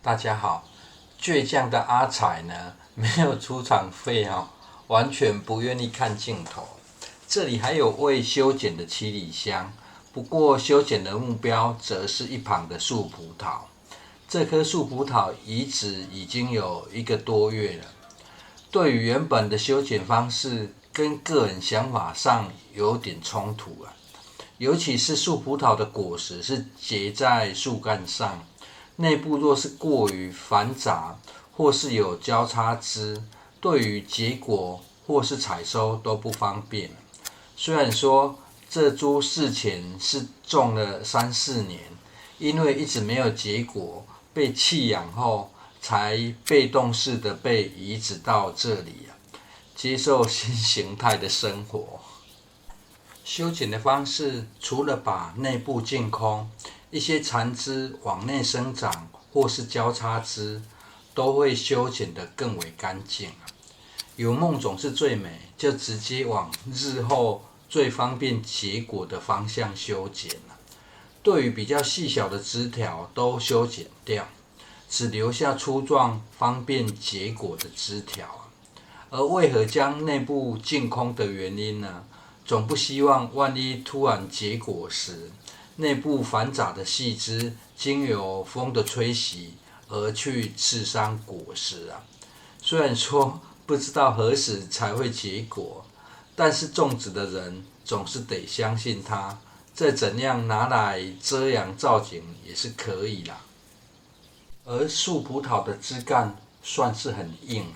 大家好，倔强的阿彩呢，没有出场费完全不愿意看镜头。这里还有未修剪的七里香，不过修剪的目标则是一旁的树葡萄。这棵树葡萄移植已经有1个多月了，对于原本的修剪方式跟个人想法上有点冲突了。尤其是树葡萄的果实是结在树干上，内部若是过于繁杂，或是有交叉枝，对于结果或是采收都不方便。虽然说这株事前是种了3-4年，因为一直没有结果，被弃养后才被动式的被移植到这里接受新形态的生活。修剪的方式除了把内部净空，一些残枝往内生长或是交叉枝，都会修剪得更为干净。有梦总是最美，就直接往日后最方便结果的方向修剪对于比较细小的枝条都修剪掉，只留下粗壮方便结果的枝条。而为何将内部净空的原因呢？总不希望万一突然结果时，内部繁杂的细枝经由风的吹袭而去刺伤果实虽然说不知道何时才会结果，但是种植的人总是得相信它，再怎样拿来遮阳造景也是可以啦。而树葡萄的枝干算是很硬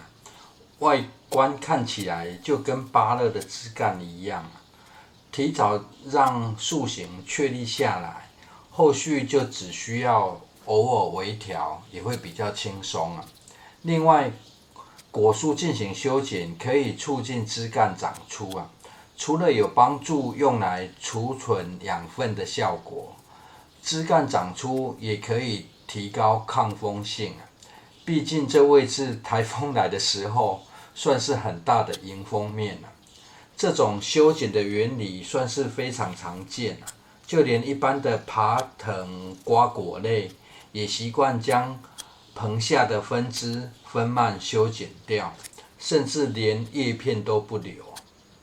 外观看起来就跟芭乐的枝干一样提早让树形确立下来，后续就只需要偶尔微调，也会比较轻松另外，果树进行修剪可以促进枝干长出除了有帮助用来储存养分的效果，枝干长出也可以提高抗风性毕竟这位置台风来的时候，算是很大的迎风面这种修剪的原理算是非常常见就连一般的爬藤瓜果类也习惯将棚下的分枝分蔓修剪掉，甚至连叶片都不留，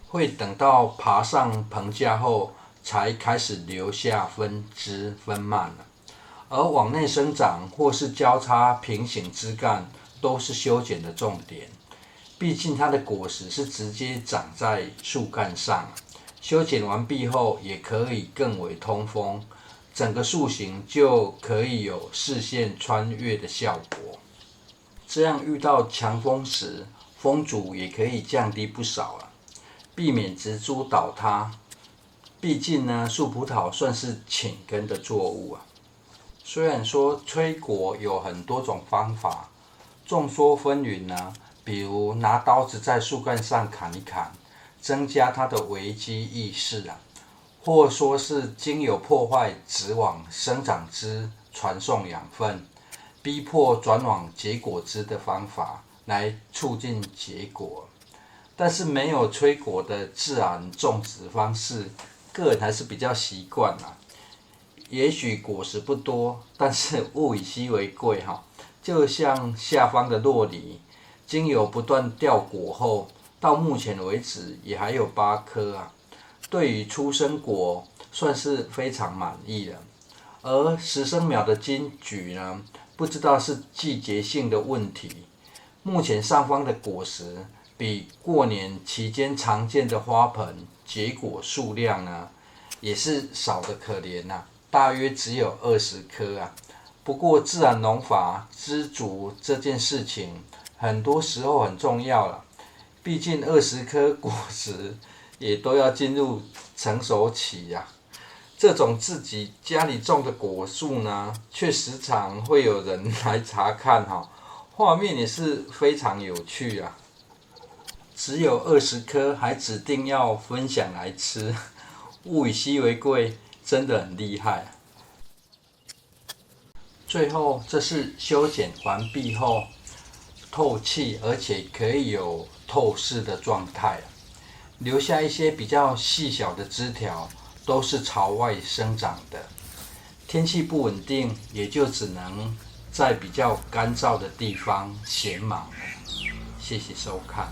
会等到爬上棚架后才开始留下分枝分蔓而往内生长或是交叉平行枝干都是修剪的重点。毕竟它的果实是直接长在树干上，修剪完毕后也可以更为通风，整个树形就可以有视线穿越的效果。这样遇到强风时，风阻也可以降低不少避免植株倒塌。毕竟呢，树葡萄算是浅根的作物虽然说催果有很多种方法，众说纷纭比如拿刀子在树干上砍一砍，增加它的危机意识或说是经由破坏直往生长枝传送养分，逼迫转往结果枝的方法来促进结果。但是没有催果的自然种植方式，个人还是比较习惯也许果实不多，但是物以稀为贵就像下方的酪梨，经由不断掉果后，到目前为止也还有8颗对于初生果算是非常满意了。而10生苗的金桔呢，不知道是季节性的问题，目前上方的果实比过年期间常见的花盆结果数量也是少得可怜大约只有20颗不过自然农法知足这件事情很多时候很重要毕竟20颗果实也都要进入成熟期这种自己家里种的果树呢，却时常会有人来查看画面也是非常有趣只有20颗还指定要分享来吃，物以稀为贵，真的很厉害最后，这是修剪完毕后透气，而且可以有透视的状态留下一些比较细小的枝条，都是朝外生长的。天气不稳定，也就只能在比较干燥的地方显毛了。谢谢收看。